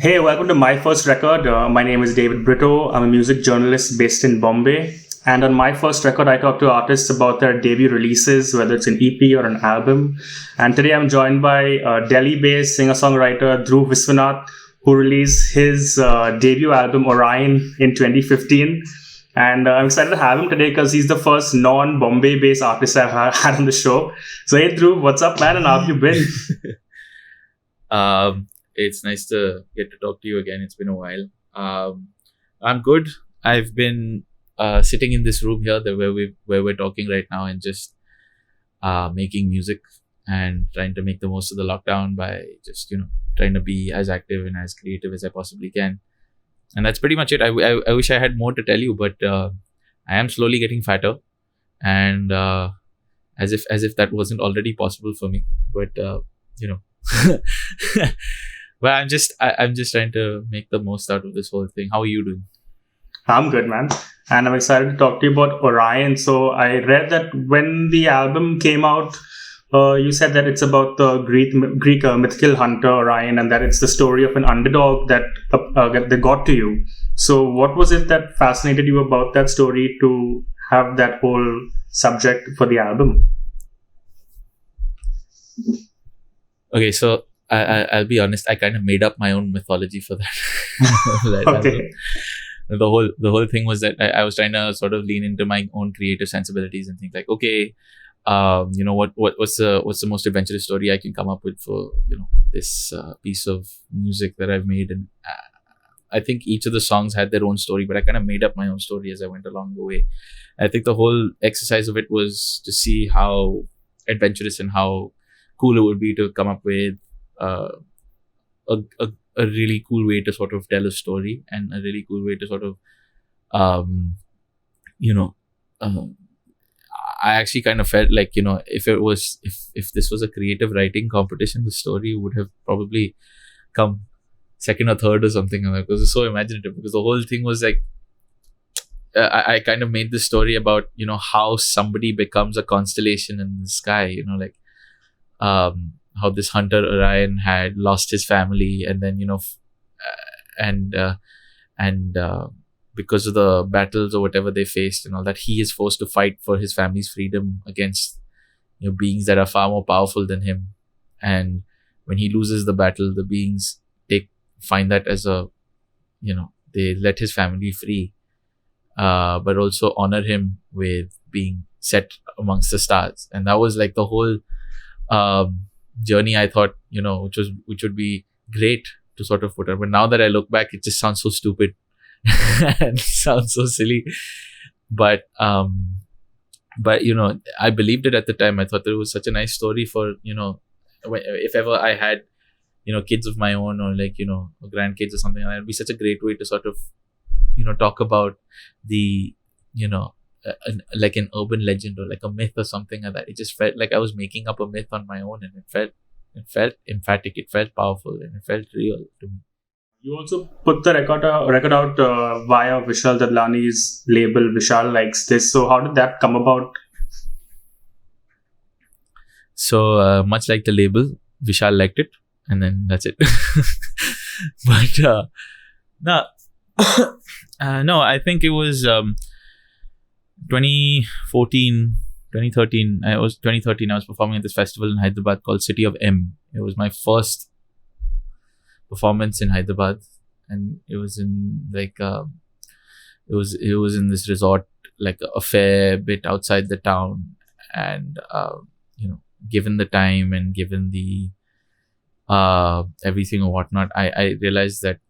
Hey, welcome to my first record. My name is David Britto. I'm a music journalist based in Bombay. And on my first record, I talk to artists about their debut releases, whether it's an EP or an album. And today I'm joined by Delhi-based singer-songwriter Dhruv Visvanath, who released his debut album Orion in 2015. And I'm excited to have him today because he's the first non-Bombay-based artist I've had on the show. So hey Dhruv, what's up, man? And how have you been? It's nice to get to talk to you again. It's been a while. I'm good. I've been sitting in this room here where we're talking right now and just making music and trying to make the most of the lockdown by just trying to be as active and as creative as I possibly can. And that's pretty much it. I wish I had more to tell you, but I am slowly getting fatter, and as if that wasn't already possible for me. But Well, I'm just trying to make the most out of this whole thing. How are you doing? I'm good, man. And I'm excited to talk to you about Orion. So I read that when the album came out, you said that it's about the Greek mythical hunter Orion, and that it's the story of an underdog that got to you. So what was it that fascinated you about that story to have that whole subject for the album? Okay, so I'll be honest. I kind of made up my own mythology for that. Okay. The whole thing was that I was trying to sort of lean into my own creative sensibilities and think like, okay, what's the most adventurous story I can come up with for this piece of music that I've made. And I think each of the songs had their own story, but I kind of made up my own story as I went along the way. I think the whole exercise of it was to see how adventurous and how cool it would be to come up with a really cool way to sort of tell a story, and a really cool way to sort of I actually kind of felt like if this was a creative writing competition, the story would have probably come second or third or something like that, because it's so imaginative. Because the whole thing was like I kind of made this story about how somebody becomes a constellation in the sky, how this hunter Orion had lost his family, and then because of the battles or whatever they faced and all that, he is forced to fight for his family's freedom against beings that are far more powerful than him. And when he loses the battle, the beings find that as they let his family free, but also honor him with being set amongst the stars. And that was like the whole journey, I thought, which would be great to sort of put up. But now that I look back, it just sounds so stupid and sounds so silly. But I believed it at the time. I thought that it was such a nice story for, if ever I had, kids of my own, or like, grandkids or something, and it'd be such a great way to sort of, talk about the, like an urban legend or like a myth or something like that. It just felt like I was making up a myth on my own, and it felt emphatic, it felt powerful, and it felt real to me. You also put the record out via Vishal Dadlani's label, Vishal Likes This. So how did that come about? So much like the label, Vishal liked it, and then that's it. But no, I think it was 2013. I was performing at this festival in Hyderabad called City of M. It was my first performance in Hyderabad, and it was in like it was in this resort, like a fair bit outside the town. And given the time and given the everything or whatnot, I realized that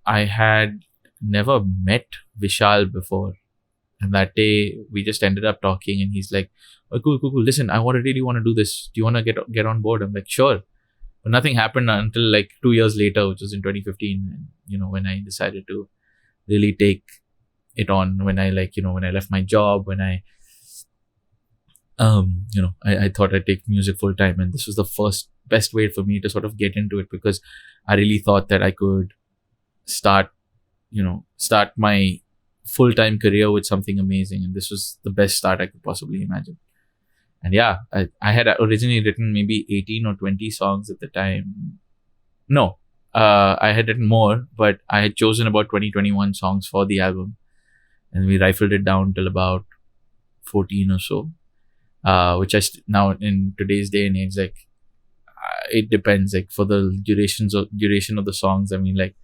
I had never met Vishal before. And that day we just ended up talking, and he's like, "Oh, cool. Listen, I really want to do this. Do you want to get on board?" I'm like, "Sure." But nothing happened until like 2 years later, which was in 2015. And, when I decided to really take it on, when I left my job, when I thought I'd take music full time, and this was the best way for me to sort of get into it, because I really thought that I could start my full-time career with something amazing, and this was the best start I could possibly imagine. And yeah, I had originally written maybe 18 or 20 songs at the time. No, I had written more, but I had chosen about 20-21 songs for the album, and we rifled it down till about 14 or so. Which now in today's day and age, like it depends. Like for the duration of the songs, I mean, like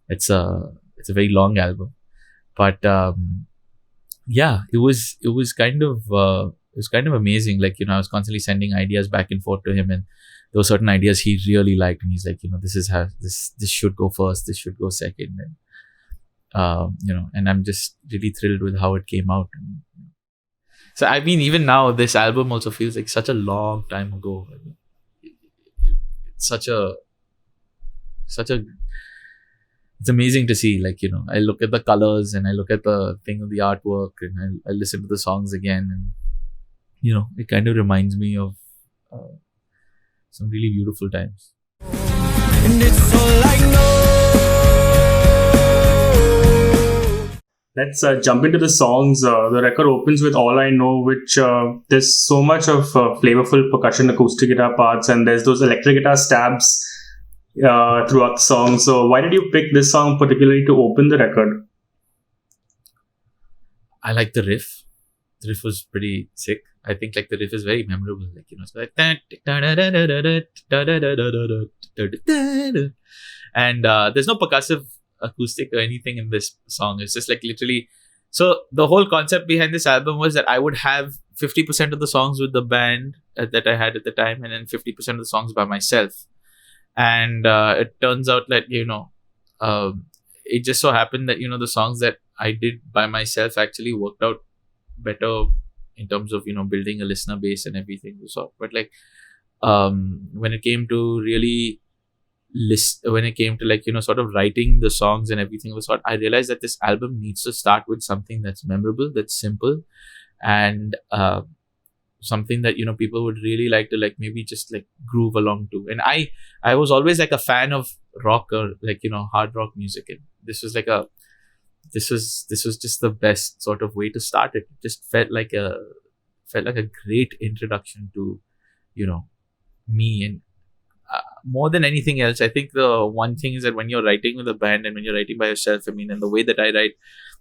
it's a very long album, but yeah, it was kind of amazing. Like, I was constantly sending ideas back and forth to him, and there were certain ideas he really liked, and he's like, this is how this should go first, this should go second, and and I'm just really thrilled with how it came out. So I mean, even now, this album also feels like such a long time ago. I mean, it's such a it's amazing to see. Like, I look at the colors and I look at the thing of the artwork, and I listen to the songs again, and it kind of reminds me of some really beautiful times. And it's all I know. Let's jump into the songs. The record opens with All I Know, which there's so much of flavorful percussion, acoustic guitar parts, and there's those electric guitar stabs throughout the song. So why did you pick this song particularly to open the record? I like the riff. The riff was pretty sick. I think like the riff is very memorable. Like, it's like and there's no percussive acoustic or anything in this song. It's just like literally. So the whole concept behind this album was that I would have 50% of the songs with the band that I had at the time, and then 50% of the songs by myself. And it turns out that it just so happened that the songs that I did by myself actually worked out better in terms of building a listener base and everything. But like when it came to really when it came to like sort of writing the songs and everything was I realized that this album needs to start with something that's memorable, that's simple, and something that people would really like to like maybe just like groove along to. And I was always like a fan of rock or like hard rock music, and this was just the best sort of way to start it. It just felt like a great introduction to me. And more than anything else, I think the one thing is that when you're writing with a band and when you're writing by yourself, I mean, and the way that I write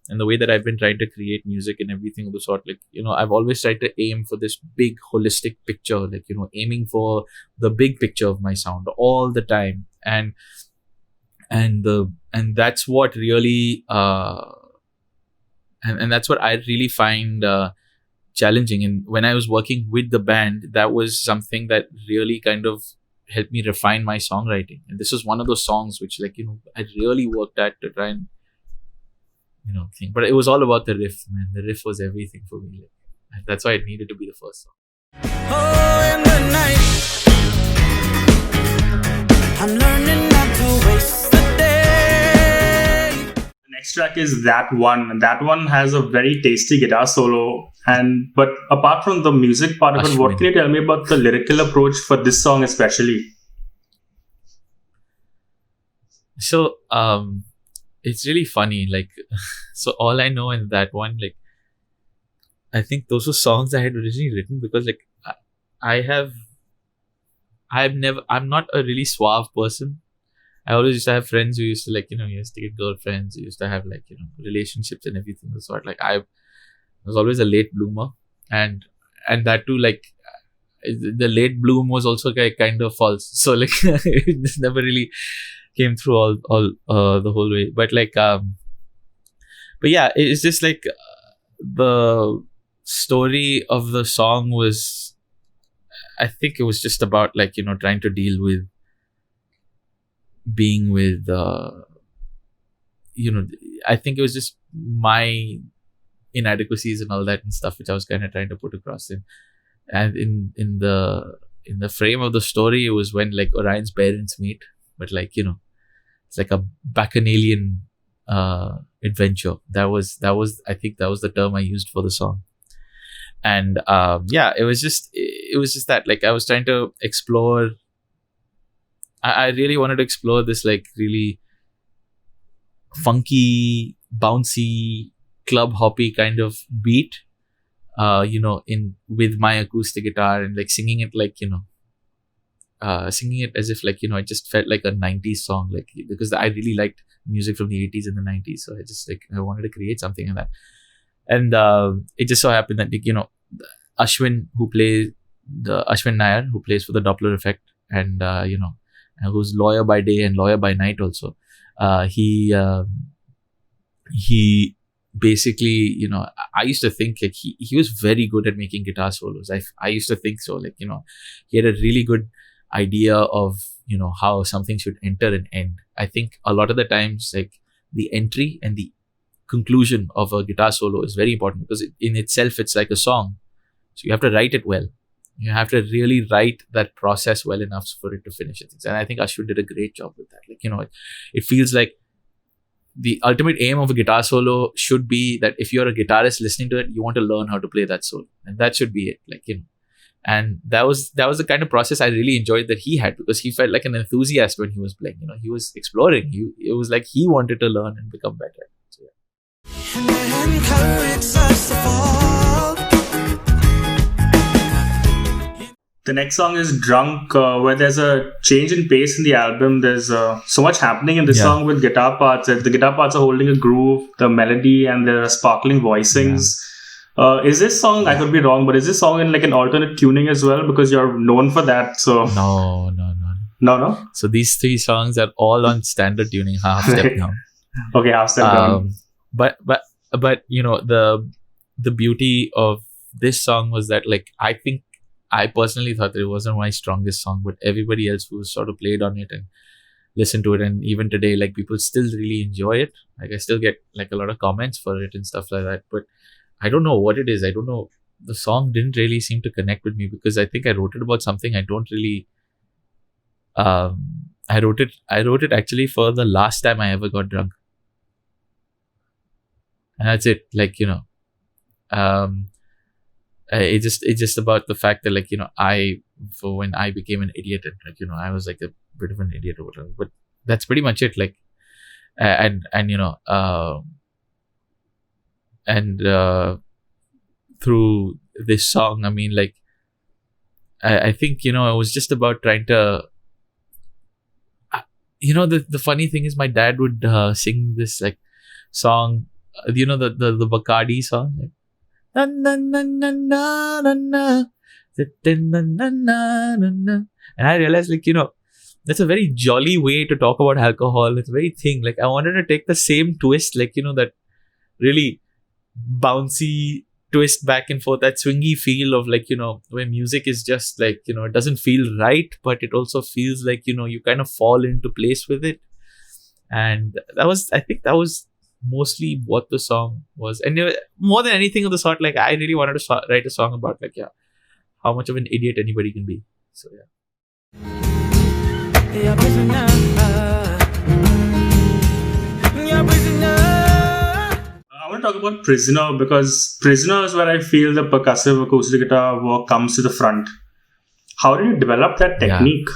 and the way that I've been trying to create music and everything of the sort, like, I've always tried to aim for this big holistic picture, like, aiming for the big picture of my sound all the time. And that's what really, and that's what I really find challenging. And when I was working with the band, that was something that really kind of helped me refine my songwriting. And this was one of those songs which like, I really worked at to try and, think. But it was all about the riff, man. The riff was everything for me. Like, that's why it needed to be the first song. Oh, in the night, I'm learning not to waste the day. The next track is That One. That one has a very tasty guitar solo. But apart from the music part of it, what can you tell me about the lyrical approach for this song especially? So, it's really funny. Like, so All I Know in That One, like, I think those were songs I had originally written because like I'm not a really suave person. I always used to have friends who used to like, used to get girlfriends, who used to have like, relationships and everything of the sort. Like I was always a late bloomer, and that too, like the late bloom was also kind of false. So like it just never really came through all the whole way. But like, but yeah, it's just like the story of the song was, I think it was just about like, trying to deal with being with, I think it was just my inadequacies and all that and stuff, which I was kind of trying to put across in. And in the frame of the story, it was when like Orion's parents meet, but like, it's like a bacchanalian adventure. That was I think that was the term I used for the song. And yeah, it was just that like I was trying to explore. I really wanted to explore this like really funky, bouncy, club hoppy kind of beat, with my acoustic guitar and like singing it like, singing it as if like, it just felt like a 90s song, like, because I really liked music from the 80s and the 90s. So I just like, I wanted to create something like that. And it just so happened that, like, Ashwin Nair, who plays for the Doppler effect, and who's lawyer by day and lawyer by night also, he basically, I used to think like he was very good at making guitar solos. I used to think so, like, he had a really good idea of, how something should enter and end. I think a lot of the times, like, the entry and the conclusion of a guitar solo is very important, because in itself it's like a song. So you have to write it well. You have to really write that process well enough for it to finish it. And I think Ashwin did a great job with that. Like, it feels like the ultimate aim of a guitar solo should be that if you're a guitarist listening to it, you want to learn how to play that solo, and that should be it. Like, and that was the kind of process I really enjoyed that he had, because he felt like an enthusiast when he was playing. He was exploring. It was like he wanted to learn and become better. So, The next song is Drunk, where there's a change in pace in the album. There's so much happening in this song with guitar parts. The guitar parts are holding a groove, the melody, and there are sparkling voicings. Is this song, I could be wrong, but is this song in like an alternate tuning as well? Because you're known for that. So No? So these three songs are all on standard tuning, half step down. Okay, half step down. But the beauty of this song was that, like, I personally thought that it wasn't my strongest song, but everybody else who sort of played on it and listened to it, and even today, like, people still really enjoy it. Like, I still get like a lot of comments for it and stuff like that. But I don't know what it is. I don't know. The song didn't really seem to connect with me, because I think I wrote it about something I don't really. I wrote it actually for the last time I ever got drunk, and that's it. Like, it's just about the fact that, like, when I became an idiot, and, like, I was like a bit of an idiot or whatever, but that's pretty much it. Like, through this song, I mean, like, I think, it was just about trying to, the funny thing is, my dad would sing this like song, the Bacardi song, like, na na na na na na na, na na na na. And I realized, like, that's a very jolly way to talk about alcohol. It's a very thing. Like, I wanted to take the same twist, like, that really bouncy twist back and forth, that swingy feel of, like, where music is just like, it doesn't feel right, but it also feels like, you kind of fall into place with it. And I think that was mostly what the song was. And more than anything of the sort, like, I really wanted to write a song about, like, how much of an idiot anybody can be. So I want to talk about Prisoner, because Prisoner is where I feel the percussive acoustic guitar work comes to the front. How did you develop that technique?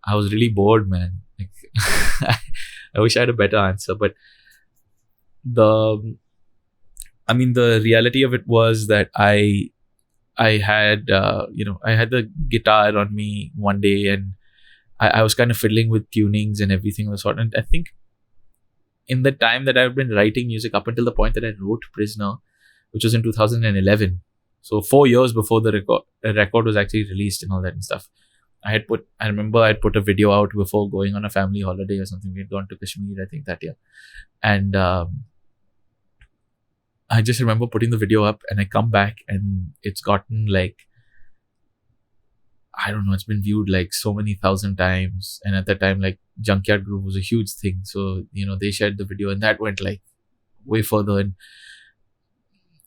I was really bored, man. Like, I wish I had a better answer, but the reality of it was that I had I had the guitar on me one day, and I was kind of fiddling with tunings and everything of the sort. And I think in the time that I've been writing music, up until the point that I wrote Prisoner, which was in 2011, so 4 years before the record was actually released and all that and stuff, I remember I'd put a video out before going on a family holiday or something. We had gone to Kashmir, I think, that year. And I just remember putting the video up, and I come back and it's gotten like, I don't know, it's been viewed like so many thousand times. And at that time, like, Junkyard Groove was a huge thing. So, they shared the video, and that went like way further.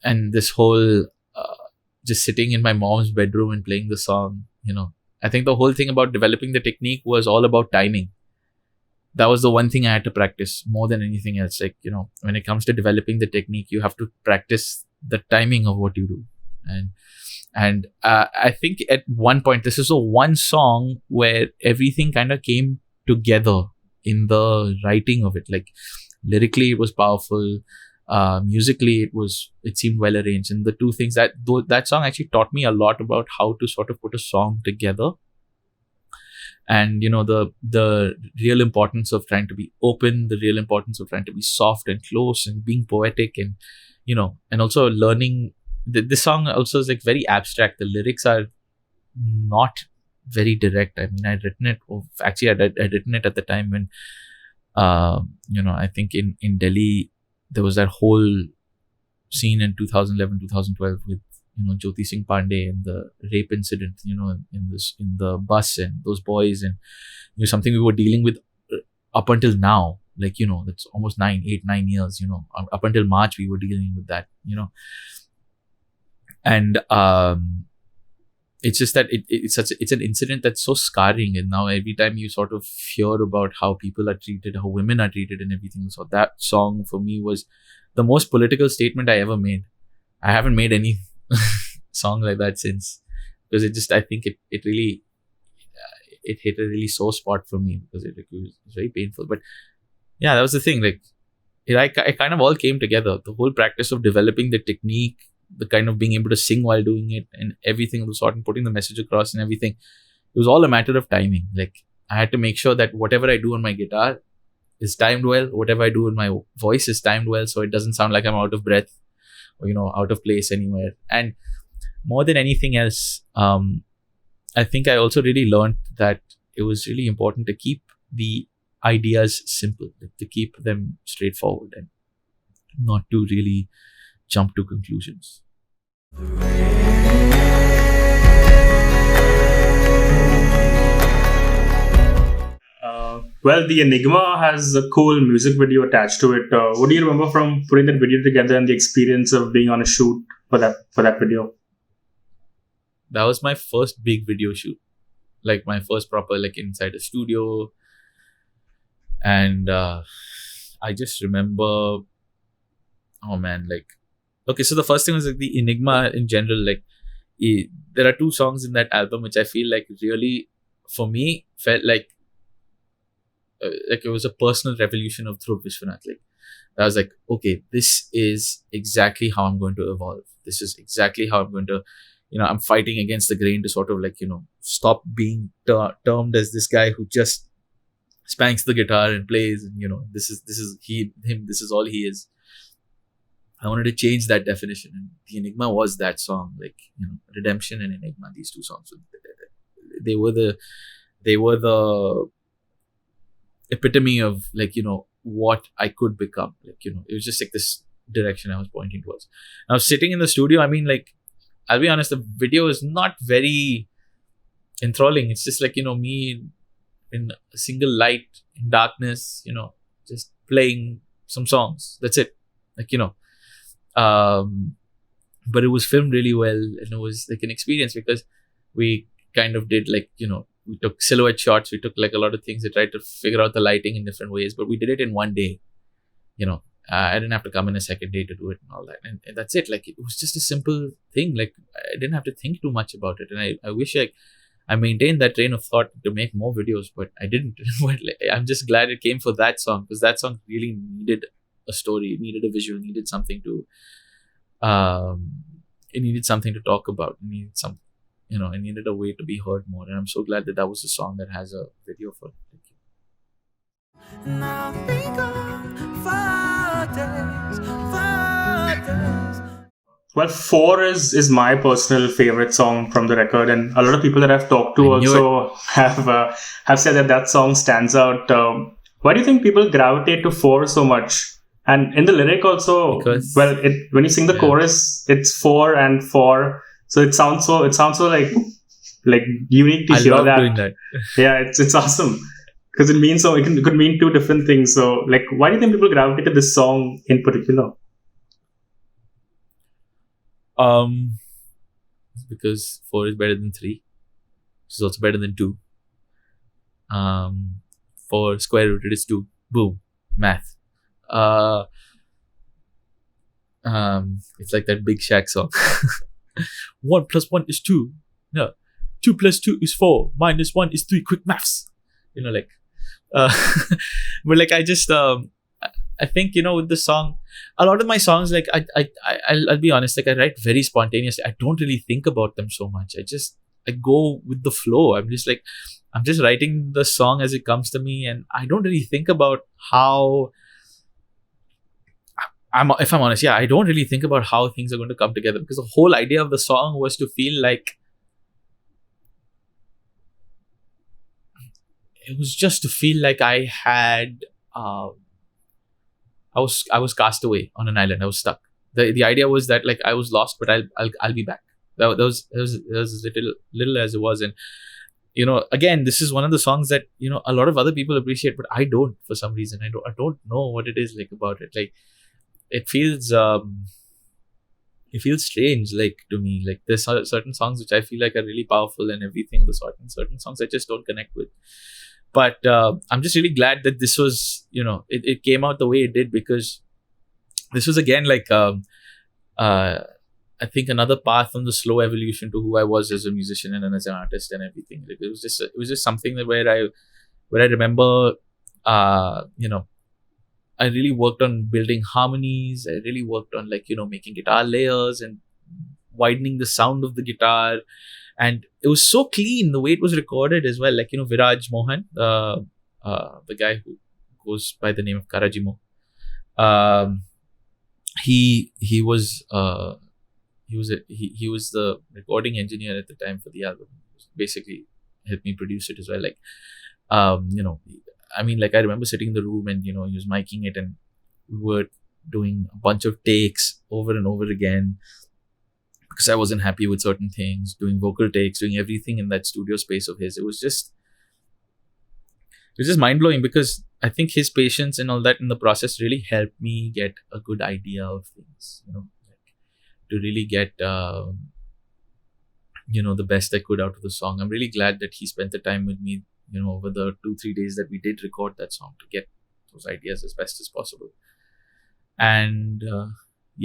And this whole, just sitting in my mom's bedroom and playing the song, I think the whole thing about developing the technique was all about timing. That was the one thing I had to practice more than anything else. Like, when it comes to developing the technique, you have to practice the timing of what you do. And I think at one point, this is the one song where everything kind of came together in the writing of it. Like, lyrically, it was powerful. musically it seemed well arranged. And the two things that song actually taught me a lot about how to sort of put a song together. And the real importance of trying to be open, the real importance of trying to be soft and close and being poetic, and and also learning. This song also is like very abstract. The lyrics are not very direct. I mean, I'd written it. Actually, I'd written it at the time when, I think in Delhi there was that whole scene in 2011, 2012 with Jyoti Singh Pandey and the rape incident. In the bus, and those boys, and something we were dealing with up until now. Like that's almost 9 years. Up until March we were dealing with that. And it's just that it's an incident that's so scarring, and now every time you sort of hear about how people are treated, how women are treated and everything, so that song for me was the most political statement I ever made. I haven't made any song like that since, because I think it really it hit a really sore spot for me, because it was very painful. But yeah, that was the thing, like it kind of all came together. The whole practice of developing the technique, the kind of being able to sing while doing it, and everything of the sort, and putting the message across and everything, it was all a matter of timing. Like I had to make sure that whatever I do on my guitar is timed well, whatever I do in my voice is timed well, so it doesn't sound like I'm out of breath or out of place anywhere. And more than anything else, I think I also really learned that it was really important to keep the ideas simple, to keep them straightforward, and not to really jump to conclusions. Well, the Enigma has a cool music video attached to it. What do you remember from putting that video together and the experience of being on a shoot for that video? That was my first big video shoot, like my first proper, like inside a studio. And I just remember, oh man, like, okay, so the first thing was like the Enigma in general. Like, there are two songs in that album which I feel like really, for me, felt like it was a personal revolution of Dhruv Visvanath. Like, I was like, okay, this is exactly how I'm going to evolve. This is exactly how I'm going to, I'm fighting against the grain to sort of like, stop being termed as this guy who just spanks the guitar and plays, and this is him, this is all he is. I wanted to change that definition, and the Enigma was that song. Like, Redemption and Enigma, these two songs, they were the epitome of like, what I could become. Like, it was just like this direction I was pointing towards. I was sitting in the studio. I mean, like, I'll be honest, the video is not very enthralling. It's just like, me in a single light in darkness, just playing some songs. That's it. Like, but it was filmed really well, and it was like an experience, because we kind of did like, we took silhouette shots, we took like a lot of things, we tried to figure out the lighting in different ways, but we did it in one day. I didn't have to come in a second day to do it and all that, and that's it. Like, it was just a simple thing. Like, I didn't have to think too much about it, and I wish I maintained that train of thought to make more videos, but I didn't. But like, I'm just glad it came for that song, because that song really needed a story, it needed a visual, it needed something to it needed something to talk about, it needed some, it needed a way to be heard more, and I'm so glad that was a song that has a video for it. Thank you. Now we go for days. Well, 4 is my personal favorite song from the record, and a lot of people that I've talked to also have said that song stands out. Why do you think people gravitate to 4 so much? And in the lyric also, because, when you sing the chorus, it's 4 and 4, so it sounds so like unique to hear that. Doing that. Yeah, it's awesome, because it means so. It could mean two different things. So, like, why do you think people gravitate to this song in particular? Because 4 is better than 3. It's also better than 2. 4 square rooted is 2. Boom, math. It's like that Big Shaq song. 1 + 1 is 2. No, 2 + 2 is 4. -1 is 3. Quick maths. But like, I just I think, with the song, a lot of my songs, like I'll be honest, like I write very spontaneously. I don't really think about them so much. I go with the flow. I'm just writing the song as it comes to me, and I don't really think about how if I'm honest, I don't really think about how things are going to come together, because the whole idea of the song was to feel like it was just to feel like I had I was cast away on an island. I was stuck. The idea was that like I was lost, but I'll be back. That was little as it was. And again, this is one of the songs that a lot of other people appreciate, but I don't, for some reason. I don't know what it is like about it. Like it feels strange, like, to me. Like there's certain songs which I feel like are really powerful and everything of the sort, and certain songs I just don't connect with. But I'm just really glad that this was, it came out the way it did, because this was again like I think another path on the slow evolution to who I was as a musician and as an artist and everything. Like it was just something that where I remember, I really worked on building harmonies. I really worked on making guitar layers and widening the sound of the guitar. And it was so clean the way it was recorded as well. Like, Viraj Mohan, the guy who goes by the name of Karajimo, he was the recording engineer at the time for the album. Basically helped me produce it as well. Like, I remember sitting in the room and, he was miking it, and we were doing a bunch of takes over and over again, because I wasn't happy with certain things, doing vocal takes, doing everything in that studio space of his. It was just mind-blowing, because I think his patience and all that in the process really helped me get a good idea of things, to really get, the best I could out of the song. I'm really glad that he spent the time with me, over the 2-3 days that we did record that song, to get those ideas as best as possible. And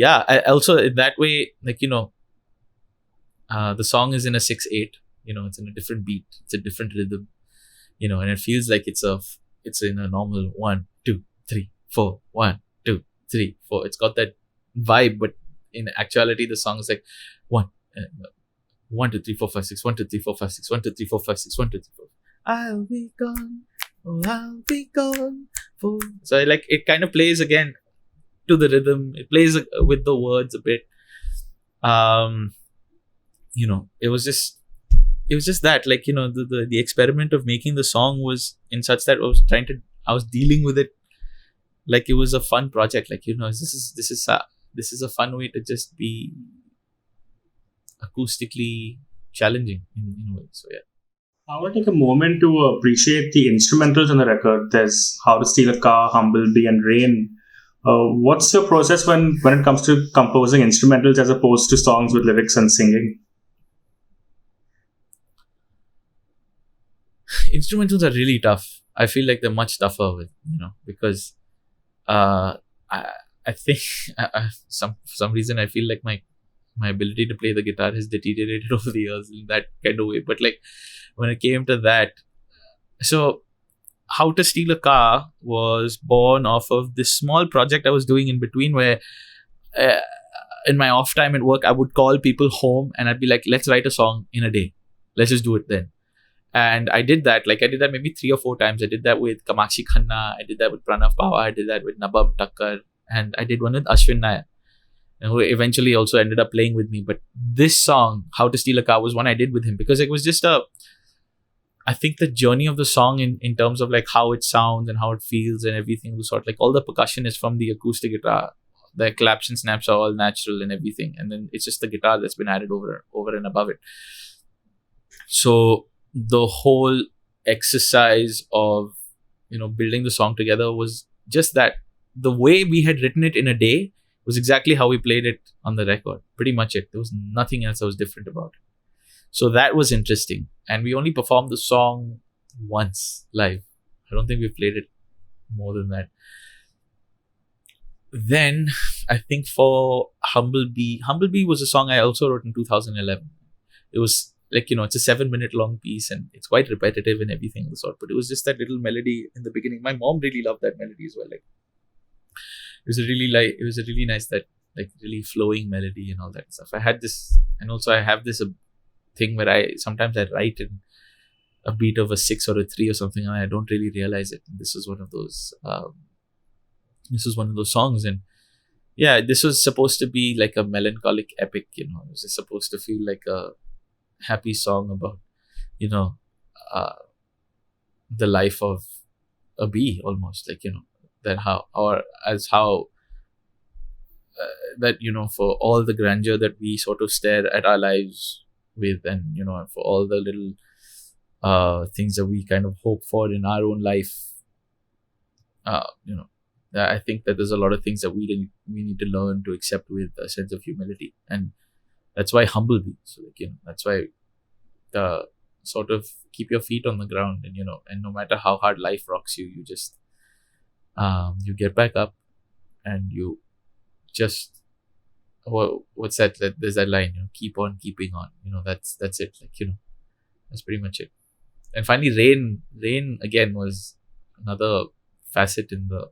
I also, in that way, like, the song is in a 6/8, it's in a different beat, it's a different rhythm, and it feels like it's in a normal 1, 2, 3, 4, 1, 2, 3, 4. It's got that vibe, but in actuality, the song is like 1, 2, 3, 4, 5, 6, 1, 2, 3, 4, 5, 6, 1, 2, 3, 4, 5, 6, 1, 2, 3, 4. I'll be gone, oh, I'll be gone. So like it kind of plays again to the rhythm. It plays with the words a bit. It was just that, like, the experiment of making the song was in such that I was dealing with it like it was a fun project. Like, this is a fun way to just be acoustically challenging in a way. So yeah. I want to take a moment to appreciate the instrumentals on the record. There's How to Steal a Car, Humblebee, and Rain. What's your process when it comes to composing instrumentals as opposed to songs with lyrics and singing? Instrumentals are really tough. I feel like they're much tougher with, because I think for some reason I feel like my ability to play the guitar has deteriorated over the years in that kind of way. But like when it came to that, so How to Steal a Car was born off of this small project I was doing in between, where in my off time at work, I would call people home and I'd be like, let's write a song in a day. Let's just do it then. And I did that. Like I did that maybe 3 or 4 times. I did that with Kamakshi Khanna. I did that with Pranav Bawa. I did that with Nabam Takkar. And I did one with Ashwin Nair, who eventually also ended up playing with me. But this song, How to Steal a Car, was one I did with him, because it was just I think the journey of the song in terms of like how it sounds and how it feels and everything was sort of like all the percussion is from the acoustic guitar. The claps and snaps are all natural and everything. And then it's just the guitar that's been added over and above it. So the whole exercise of, building the song together was just that. The way we had written it in a day was exactly how we played it on the record. Pretty much it. There was nothing else that was different about it. So that was interesting. And we only performed the song once live. I don't think we played it more than that. Then I think for Humblebee was a song I also wrote in 2011. It was like, it's a 7-minute long piece and it's quite repetitive and everything of the sort. But it was just that little melody in the beginning. My mom really loved that melody as well. Like, it was a really nice, that like really flowing melody and all that stuff. I had this, and also I have this thing where I sometimes I write in a beat of a 6 or a 3 or something, and I don't really realize it. This was one of those. This was one of those songs, and yeah, this was supposed to be like a melancholic epic. It was just supposed to feel like a happy song about, you know, the life of a bee, almost, like, that how, or as how that, for all the grandeur that we sort of stare at our lives with, and for all the little things that we kind of hope for in our own life, I think that there's a lot of things that we need to learn to accept with a sense of humility, and that's why humble be. So, like, that's why the sort of keep your feet on the ground, and and no matter how hard life rocks you, you just you get back up, and you just, what's that? There's that line, keep on keeping on. That's it. Like, that's pretty much it. And finally, rain again was another facet in the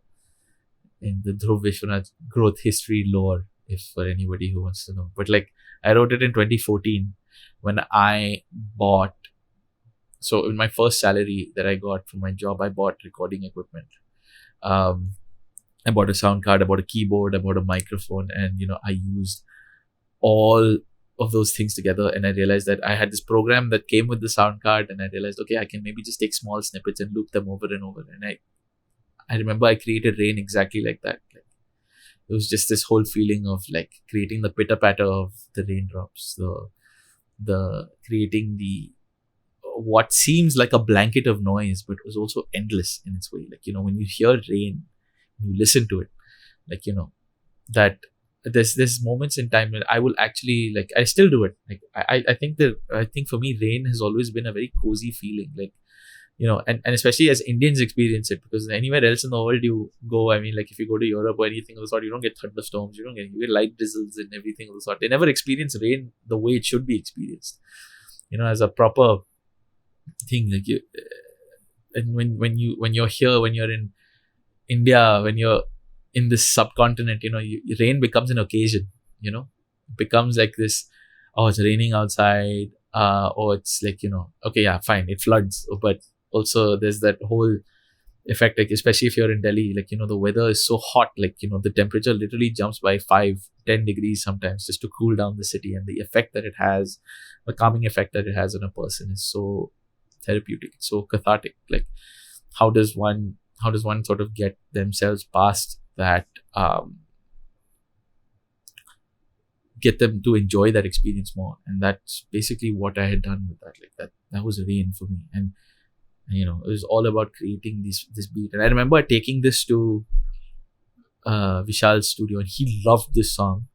Dhruv Visvanath growth history lore, if for anybody who wants to know. But like, I wrote it in 2014 when I bought. So in my first salary that I got from my job, I bought recording equipment. I bought a sound card, I bought a keyboard, I bought a microphone, and I used all of those things together, and I realized that I had this program that came with the sound card, and I realized, okay, I can maybe just take small snippets and loop them over and over. And I remember I created Rain exactly like that. Like, it was just this whole feeling of like creating the pitter patter of the raindrops, the creating the what seems like a blanket of noise, but was also endless in its way. Like, when you hear rain, you listen to it, like, that there's moments in time when I will actually, like, I still do it. Like, I think for me, rain has always been a very cozy feeling. Like, and especially as Indians experience it, because anywhere else in the world you go, I mean, like, if you go to Europe or anything of the sort, you don't get thunderstorms, you get light drizzles and everything of the sort. They never experience rain the way it should be experienced, as a proper thing. Like, and when you're here, when you're in India, when you're in this subcontinent, rain becomes an occasion. It becomes like this. Oh, it's raining outside. Or it's like, okay, yeah, fine, it floods, but also there's that whole effect, like, especially if you're in Delhi, like, the weather is so hot, like, the temperature literally jumps by 5-10 degrees sometimes just to cool down the city, and the effect that it has, the calming effect that it has on a person is so therapeutic, it's so cathartic. Like, how does one sort of get themselves past that, get them to enjoy that experience more? And that's basically what I had done with that. Like, that was Rain for me. And it was all about creating this beat. And I remember taking this to Vishal's studio, and he loved this song.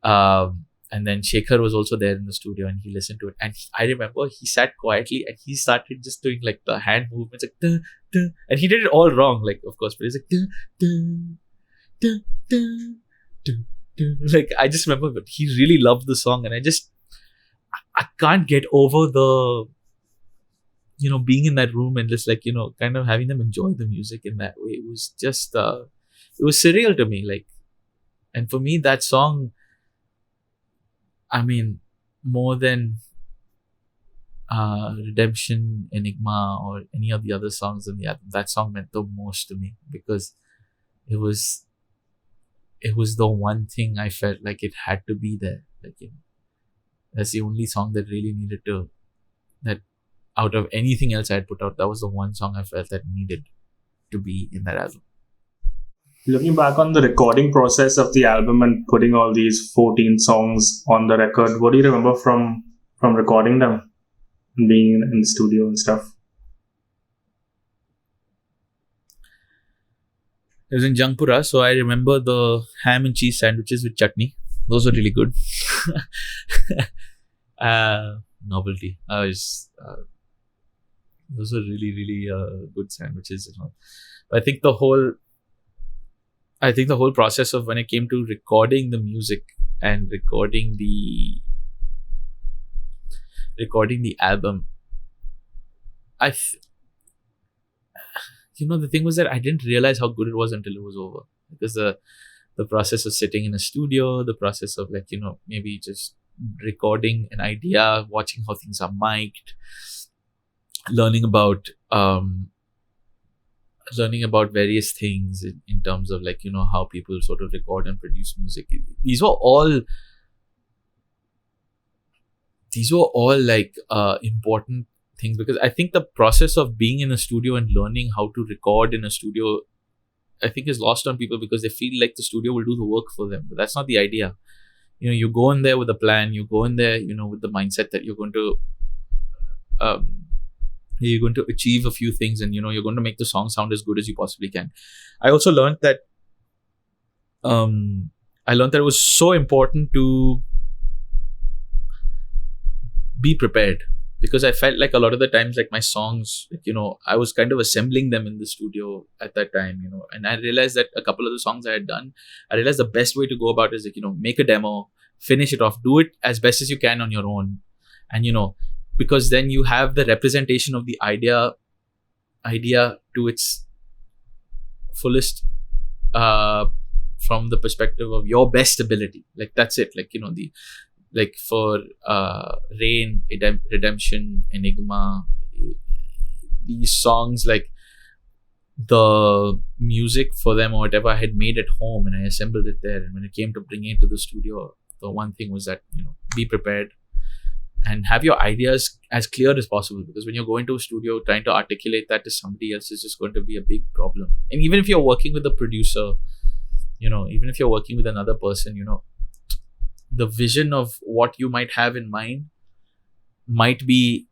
And then Shekhar was also there in the studio, and he listened to it. And I remember he sat quietly and he started just doing like the hand movements, like duh, duh. And he did it all wrong, like, of course, but he's like duh, duh, duh, duh, duh. Like, I just remember, but he really loved the song, and I can't get over the being in that room and just, like, kind of having them enjoy the music in that way. It was just it was surreal to me. Like, and for me, that song, I mean, more than Redemption, Enigma, or any of the other songs in the album, that song meant the most to me, because it was the one thing I felt like it had to be there. Like, that's the only song that really needed to, that out of anything else I had put out, that was the one song I felt that needed to be in that album. Looking back on the recording process of the album and putting all these 14 songs on the record, what do you remember from recording them and being in the studio and stuff? It was in Jangpura, so I remember the ham and cheese sandwiches with chutney. Those were really good. Novelty. Those were really, really good sandwiches. But I think the whole process of when it came to recording the music and recording the album, the thing was that I didn't realize how good it was until it was over. because the process of sitting in a studio, the process of like, maybe just recording an idea, watching how things are mic'd, learning about various things in terms of like, how people sort of record and produce music. These were all like important things, because I think the process of being in a studio and learning how to record in a studio, I think, is lost on people because they feel like the studio will do the work for them. But that's not the idea. You go in there with a plan, you go in there, with the mindset that you're going to achieve a few things, and you're going to make the song sound as good as you possibly can. I also learned that it was so important to be prepared, because I felt like a lot of the times, like my songs, I was kind of assembling them in the studio at that time, and I realized that a couple of the songs I had done, I realized the best way to go about it is like, make a demo, finish it off, do it as best as you can on your own. And, because then you have the representation of the idea to its fullest, from the perspective of your best ability. Like, that's it. Like, for Rain, Redemption, Enigma, these songs, like the music for them or whatever I had made at home and I assembled it there. And when it came to bringing it to the studio, the one thing was that, be prepared and have your ideas as clear as possible, because when you're going to a studio trying to articulate that to somebody else is just going to be a big problem. And even if you're working with a producer, even if you're working with another person, the vision of what you might have in mind might be,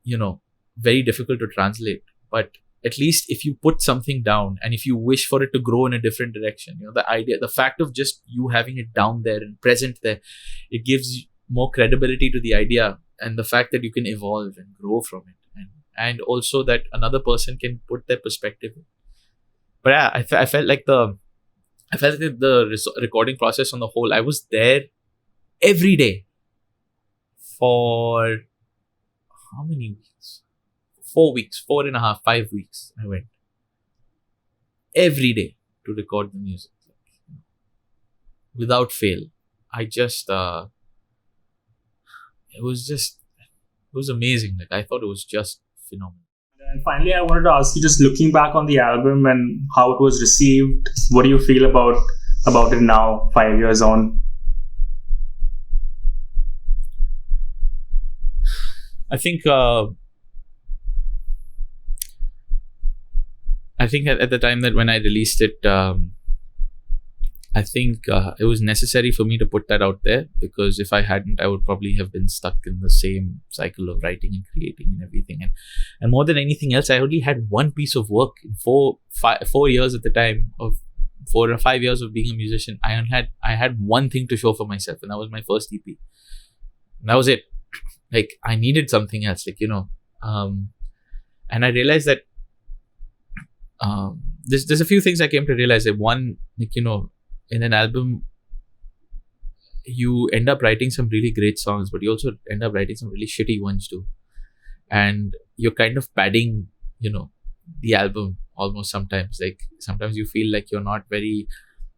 very difficult to translate. But at least if you put something down and if you wish for it to grow in a different direction, the fact of just you having it down there and present there, it gives more credibility to the idea, and the fact that you can evolve and grow from it, and also that another person can put their perspective in. But yeah, I felt like the recording process on the whole, I was there every day for how many weeks? 4 weeks, 4.5, 5 weeks. I went every day to record the music, without fail. I just, it was amazing. Like, I thought it was just phenomenal. And finally, I wanted to ask you, just looking back on the album and how it was received, what do you feel about it now, 5 years on? I think at the time that when I released it, I think it was necessary for me to put that out there, because if I hadn't, I would probably have been stuck in the same cycle of writing and creating and everything. And more than anything else, I only had one piece of work in 4 years at the time, of 4 or 5 years of being a musician. I had one thing to show for myself, and that was my first EP. And that was it. Like, I needed something else, and I realized that there's a few things I came to realize. That one, in an album, you end up writing some really great songs, but you also end up writing some really shitty ones too. And you're kind of padding, the album almost sometimes. Like, sometimes you feel like you're not very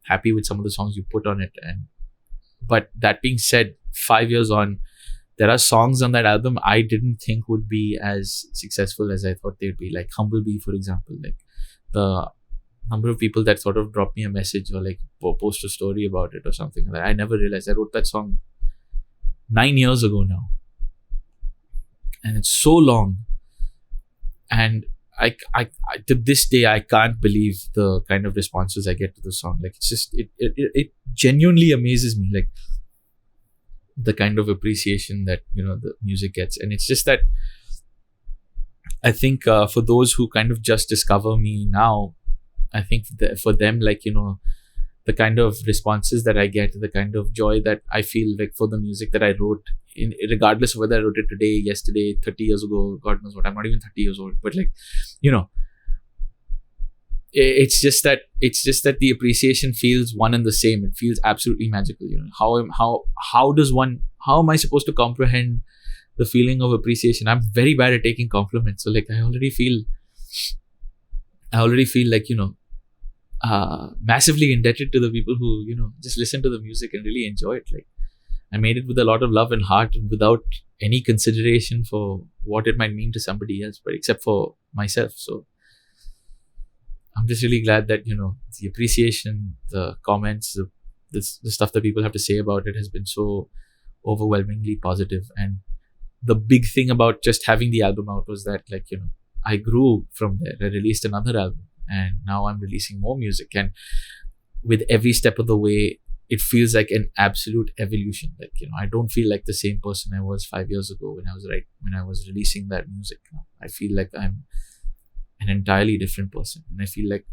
happy with some of the songs you put on it. But that being said, 5 years on, there are songs on that album I didn't think would be as successful as I thought they'd be. Like Humblebee, for example. Like, the number of people that sort of drop me a message or like post a story about it or something like that. I never realized I wrote that song 9 years ago now. And it's so long. And I to this day, I can't believe the kind of responses I get to the song. Like, it's just, it genuinely amazes me. Like, the kind of appreciation that, the music gets. And it's just that I think for those who kind of just discover me now, I think for them, like, the kind of responses that I get, the kind of joy that I feel like for the music that I wrote, regardless of whether I wrote it today, yesterday, 30 years ago, God knows what, I'm not even 30 years old, but like, it's just that the appreciation feels one and the same. It feels absolutely magical. How am I supposed to comprehend the feeling of appreciation? I'm very bad at taking compliments. So like, I already feel like, massively indebted to the people who, just listen to the music and really enjoy it. Like, I made it with a lot of love and heart and without any consideration for what it might mean to somebody else, but except for myself. So I'm just really glad that, the appreciation, the comments, the stuff that people have to say about it has been so overwhelmingly positive. And the big thing about just having the album out was that, like, I grew from there. I released another album and now I'm releasing more music. And with every step of the way, it feels like an absolute evolution. Like, I don't feel like the same person I was 5 years ago when I was releasing that music. I feel like I'm an entirely different person. And I feel like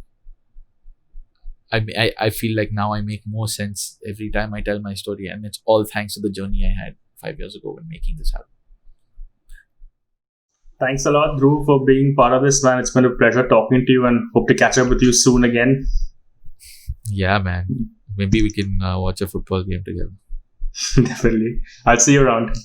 I feel like now I make more sense every time I tell my story. And it's all thanks to the journey I had 5 years ago when making this album. Thanks a lot, Dhruv, for being part of this, man. It's been a pleasure talking to you and hope to catch up with you soon again. Yeah, man. Maybe we can watch a football game together. Definitely. I'll see you around.